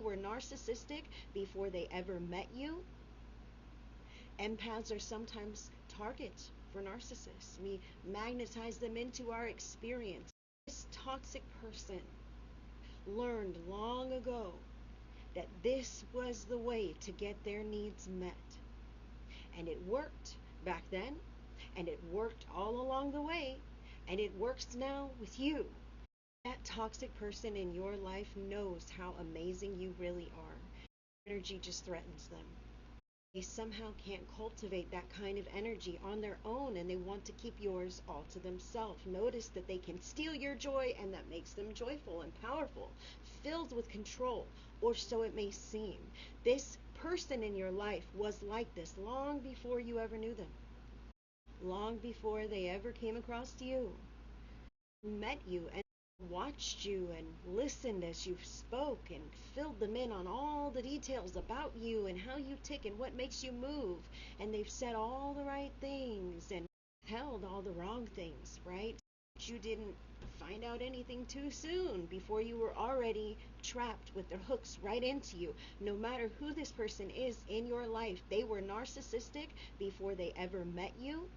were narcissistic before they ever met you. Empaths are sometimes targets for narcissists. We magnetize them into our experience. This toxic person learned long ago that this was the way to get their needs met. And it worked back then, and it worked all along the way, and it works now with you. That toxic person in your life knows how amazing you really are. Energy just threatens them. They somehow can't cultivate that kind of energy on their own, and they want to keep yours all to themselves. Notice that they can steal your joy, and that makes them joyful and powerful, filled with control, or so it may seem. This person in your life was like this long before you ever knew them, long before they ever came across you, met you, and watched you and listened as you spoke and filled them in on all the details about you and how you tick and what makes you move. And they've said all the right things and held all the wrong things, right? You didn't find out anything too soon before you were already trapped with their hooks right into you. No matter who this person is in your life, they were narcissistic before they ever met you.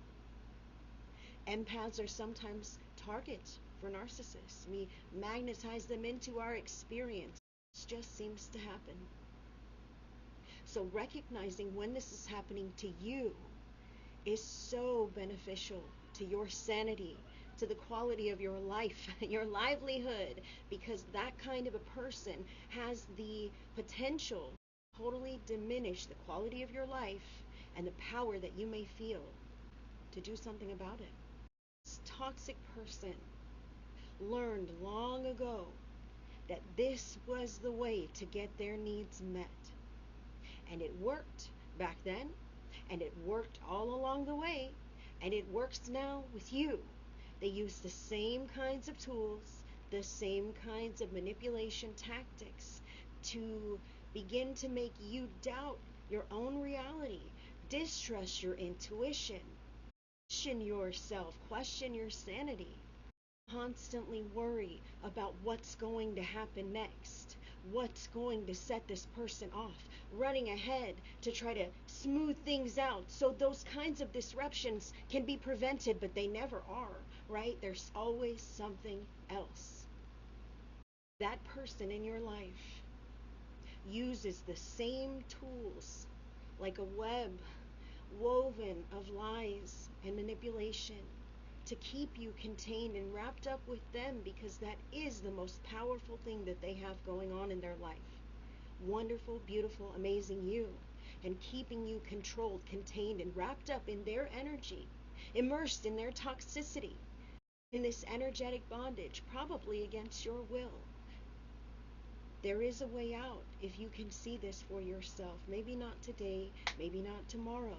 Empaths are sometimes targets for narcissists. We magnetize them into our experience. It just seems to happen. So recognizing when this is happening to you is so beneficial to your sanity, to the quality of your life, your livelihood, because that kind of a person has the potential to totally diminish the quality of your life and the power that you may feel to do something about it. This toxic person learned long ago that this was the way to get their needs met. And it worked back then, and it worked all along the way, and it works now with you. They use the same kinds of tools, the same kinds of manipulation tactics to begin to make you doubt your own reality, distrust your intuition, question yourself, question your sanity, constantly worry about what's going to happen next, what's going to set this person off, running ahead to try to smooth things out so those kinds of disruptions can be prevented, but they never are, right? There's always something else. That person in your life uses the same tools, like a web woven of lies and manipulation, to keep you contained and wrapped up with them, because that is the most powerful thing that they have going on in their life. Wonderful, beautiful, amazing you, and keeping you controlled, contained, and wrapped up in their energy, immersed in their toxicity, in this energetic bondage, probably against your will. There is a way out if you can see this for yourself. Maybe not today, maybe not tomorrow,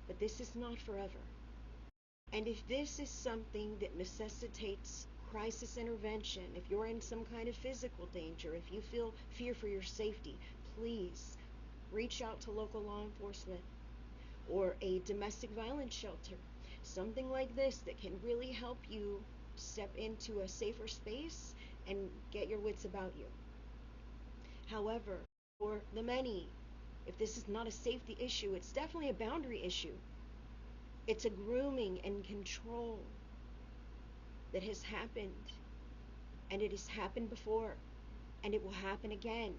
but this is not forever. And if this is something that necessitates crisis intervention, if you're in some kind of physical danger, if you feel fear for your safety, please reach out to local law enforcement or a domestic violence shelter. Something like this that can really help you step into a safer space and get your wits about you. However, for the many, if this is not a safety issue, it's definitely a boundary issue. It's a grooming and control that has happened, and it has happened before, and it will happen again,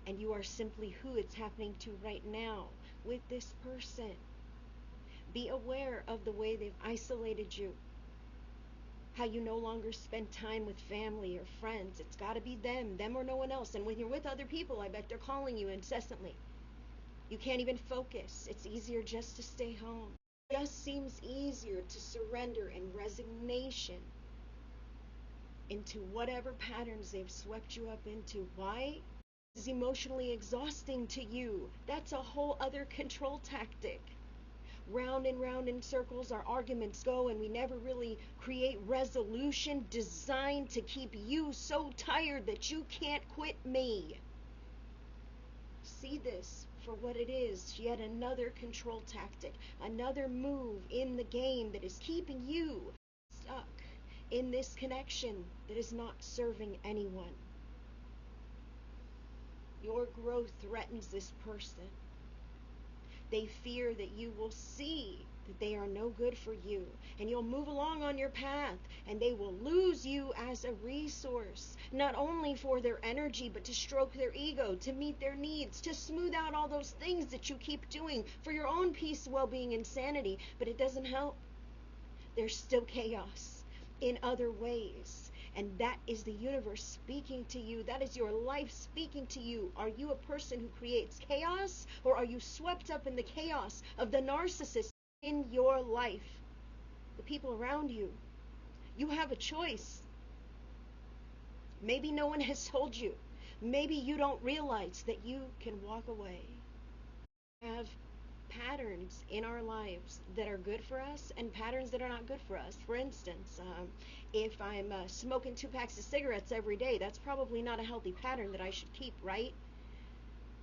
and you are simply who it's happening to right now with this person. Be aware of the way they've isolated you, how you no longer spend time with family or friends. It's got to be them or no one else. And when you're with other people, I bet they're calling you incessantly. You can't even focus. It's easier just to stay home. It just seems easier to surrender in resignation into whatever patterns they've swept you up into. Why? It's emotionally exhausting to you. That's a whole other control tactic. Round and round in circles our arguments go, and we never really create resolution designed to keep you so tired that you can't quit me. See this for what it is, yet another control tactic, another move in the game that is keeping you stuck in this connection that is not serving anyone. Your growth threatens this person. They fear that you will see that they are no good for you, and you'll move along on your path, and they will lose you as a resource, not only for their energy, but to stroke their ego, to meet their needs, to smooth out all those things that you keep doing for your own peace, well-being, and sanity. But it doesn't help. There's still chaos in other ways. And that is the universe speaking to you. That is your life speaking to you. Are you a person who creates chaos, or are you swept up in the chaos of the narcissist in your life? The people around you. You have a choice. Maybe no one has told you. Maybe you don't realize that you can walk away. Have patterns in our lives that are good for us and patterns that are not good for us. For instance, if I'm smoking 2 packs of cigarettes every day, that's probably not a healthy pattern that I should keep, right?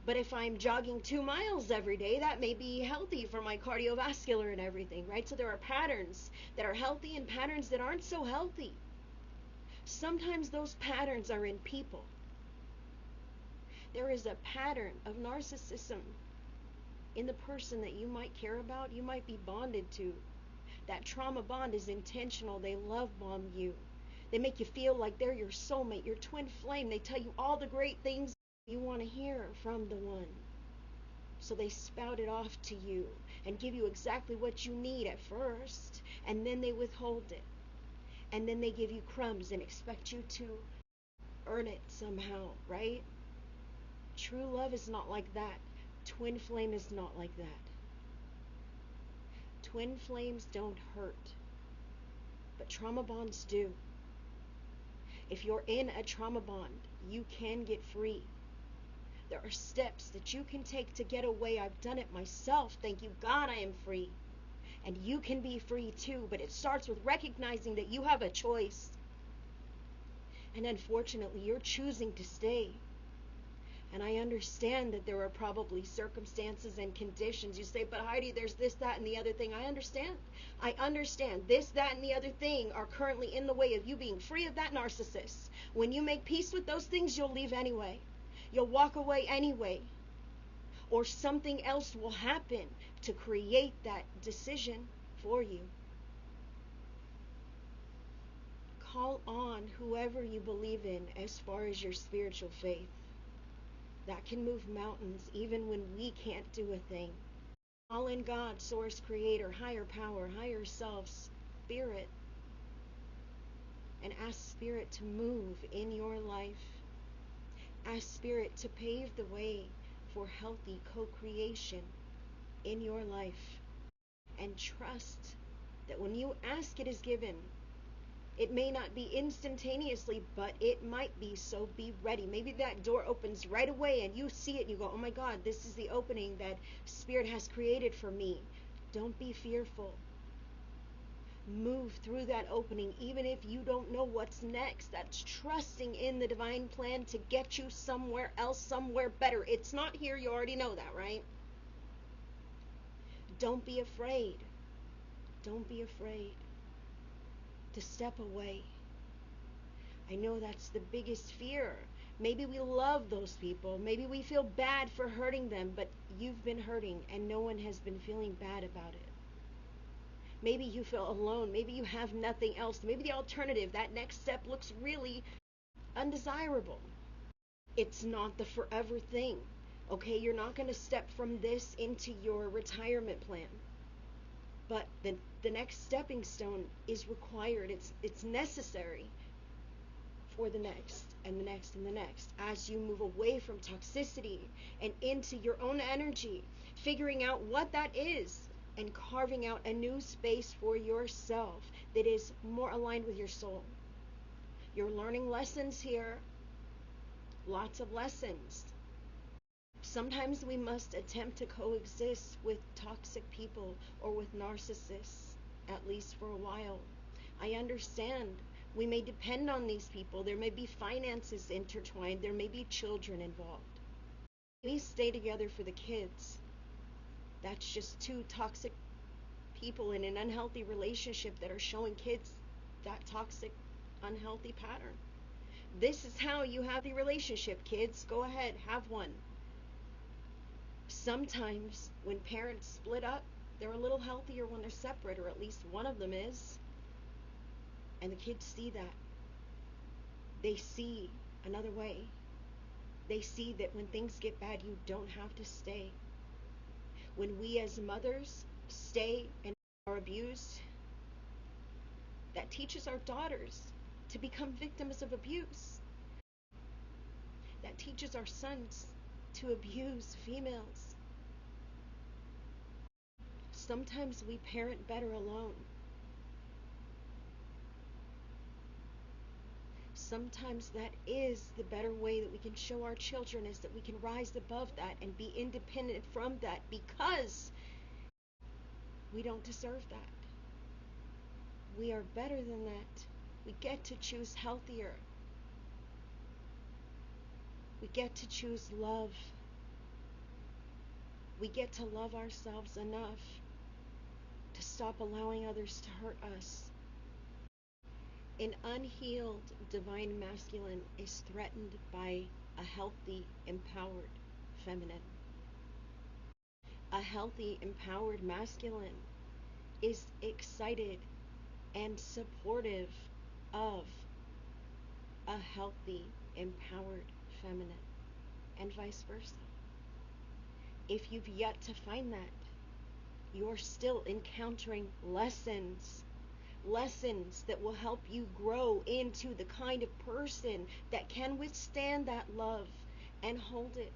But if I'm jogging 2 miles every day, that may be healthy for my cardiovascular and everything, right? So there are patterns that are healthy and patterns that aren't so healthy. Sometimes those patterns are in people. There is a pattern of narcissism in the person that you might care about, you might be bonded to. That trauma bond is intentional. They love bomb you. They make you feel like they're your soulmate, your twin flame. They tell you all the great things you want to hear from the one. So they spout it off to you and give you exactly what you need at first, and then they withhold it. And then they give you crumbs and expect you to earn it somehow, right? True love is not like that. Twin flame is not like that. Twin flames don't hurt, but trauma bonds do. If you're in a trauma bond, you can get free. There are steps that you can take to get away. I've done it myself. Thank you, God, I am free. And you can be free too, but it starts with recognizing that you have a choice. And unfortunately, you're choosing to stay. And I understand that there are probably circumstances and conditions. You say, but Heidi, there's this, that, and the other thing. I understand. I understand. This, that, and the other thing are currently in the way of you being free of that narcissist. When you make peace with those things, you'll leave anyway. You'll walk away anyway. Or something else will happen to create that decision for you. Call on whoever you believe in as far as your spiritual faith. That can move mountains even when we can't do a thing. Call in God, source, creator, higher power, higher self, spirit, and ask spirit to move in your life. Ask spirit to pave the way for healthy co-creation in your life. And trust that when you ask, it is given. It may not be instantaneously, but it might be, so be ready. Maybe that door opens right away and you see it and you go, oh my God, this is the opening that Spirit has created for me. Don't be fearful. Move through that opening even if you don't know what's next. That's trusting in the divine plan to get you somewhere else, somewhere better. It's not here, you already know that, right? Don't be afraid. Don't be afraid to step away. I know that's the biggest fear. Maybe we love those people. Maybe we feel bad for hurting them, but you've been hurting and no one has been feeling bad about it. Maybe you feel alone. Maybe you have nothing else. Maybe the alternative, that next step, looks really undesirable. It's not the forever thing. Okay, you're not going to step from this into your retirement plan. But the next stepping stone is required. It's necessary for the next and the next and the next. As you move away from toxicity and into your own energy, figuring out what that is and carving out a new space for yourself that is more aligned with your soul. You're learning lessons here. Lots of lessons. Sometimes we must attempt to coexist with toxic people or with narcissists, at least for a while. I understand we may depend on these people. There may be finances intertwined. There may be children involved. We stay together for the kids. That's just 2 toxic people in an unhealthy relationship that are showing kids that toxic, unhealthy pattern. This is how you have the relationship, kids. Go ahead, have one. Sometimes when parents split up, they're a little healthier when they're separate, or at least one of them is. And the kids see that. They see another way. They see that when things get bad, you don't have to stay. When we as mothers stay and are abused, that teaches our daughters to become victims of abuse. That teaches our sons to abuse females. Sometimes we parent better alone. Sometimes that is the better way that we can show our children, is that we can rise above that and be independent from that, because we don't deserve that. We are better than that. We get to choose healthier. We get to choose love. We get to love ourselves enough to stop allowing others to hurt us. An unhealed divine masculine is threatened by a healthy, empowered feminine. A healthy, empowered masculine is excited and supportive of a healthy, empowered feminine, and vice versa. If you've yet to find that, you're still encountering lessons that will help you grow into the kind of person that can withstand that love and hold it.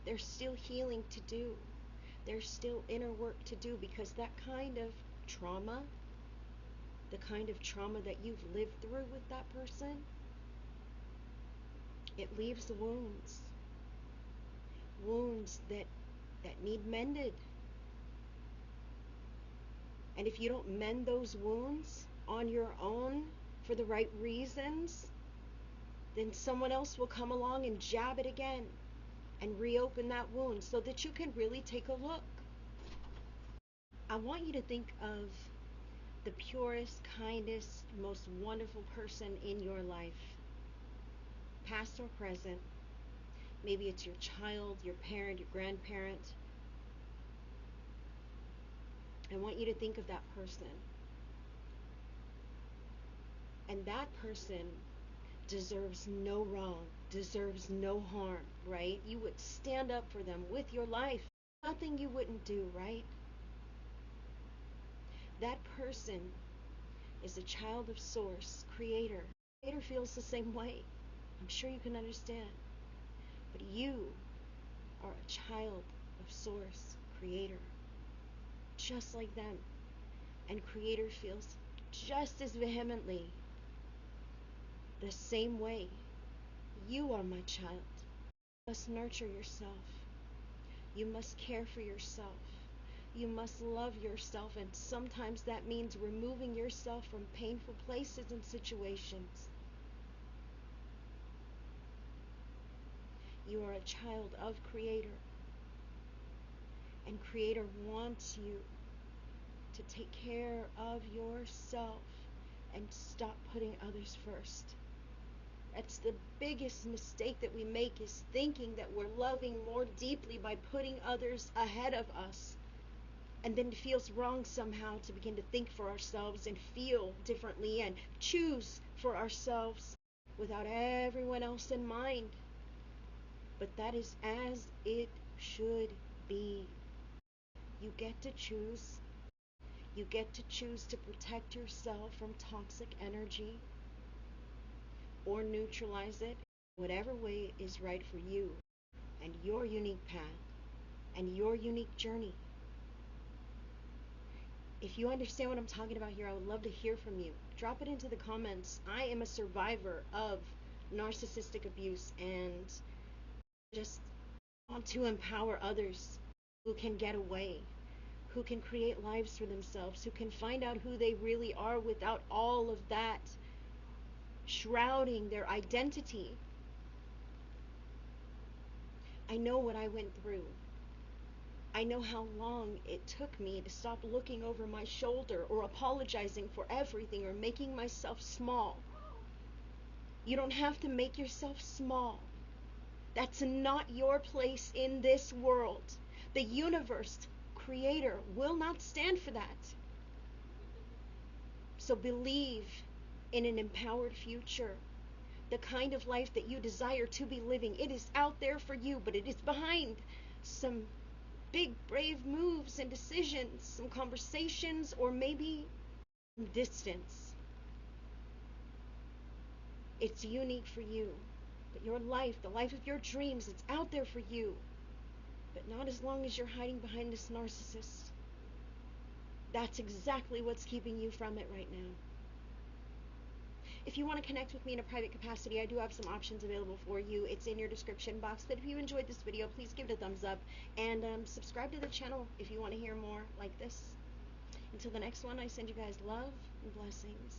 There's still healing to do. There's still inner work to do, because that kind of trauma, the kind of trauma that you've lived through with that person, it leaves wounds that need mended. And if you don't mend those wounds on your own for the right reasons, then someone else will come along and jab it again and reopen that wound so that you can really take a look. I want you to think of the purest, kindest, most wonderful person in your life, past or present. Maybe it's your child, your parent, your grandparent. I want you to think of that person. And that person deserves no wrong, deserves no harm, right? You would stand up for them with your life. Nothing you wouldn't do, right? That person is a child of Source, Creator. Creator feels the same way. I'm sure you can understand. But you are a child of Source, Creator, just like them. And Creator feels just as vehemently the same way. You are my child. You must nurture yourself. You must care for yourself. You must love yourself, and sometimes that means removing yourself from painful places and situations. You are a child of Creator, and Creator wants you to take care of yourself and stop putting others first. That's the biggest mistake that we make, is thinking that we're loving more deeply by putting others ahead of us. And then it feels wrong somehow to begin to think for ourselves and feel differently and choose for ourselves without everyone else in mind. But that is as it should be. You get to choose. You get to choose to protect yourself from toxic energy or neutralize it, whatever way is right for you and your unique path and your unique journey. If you understand what I'm talking about here, I would love to hear from you. Drop it into the comments. I am a survivor of narcissistic abuse and just want to empower others who can get away, who can create lives for themselves, who can find out who they really are without all of that shrouding their identity. I know what I went through. I know how long it took me to stop looking over my shoulder or apologizing for everything or making myself small. You don't have to make yourself small. That's not your place in this world. The universe, creator, will not stand for that. So believe in an empowered future. The kind of life that you desire to be living. It is out there for you, but it is behind some big, brave moves and decisions, some conversations, or maybe distance. It's unique for you. But your life, the life of your dreams, it's out there for you. But not as long as you're hiding behind this narcissist. That's exactly what's keeping you from it right now. If you want to connect with me in a private capacity, I do have some options available for you. It's in your description box. But if you enjoyed this video, please give it a thumbs up. And subscribe to the channel if you want to hear more like this. Until the next one, I send you guys love and blessings.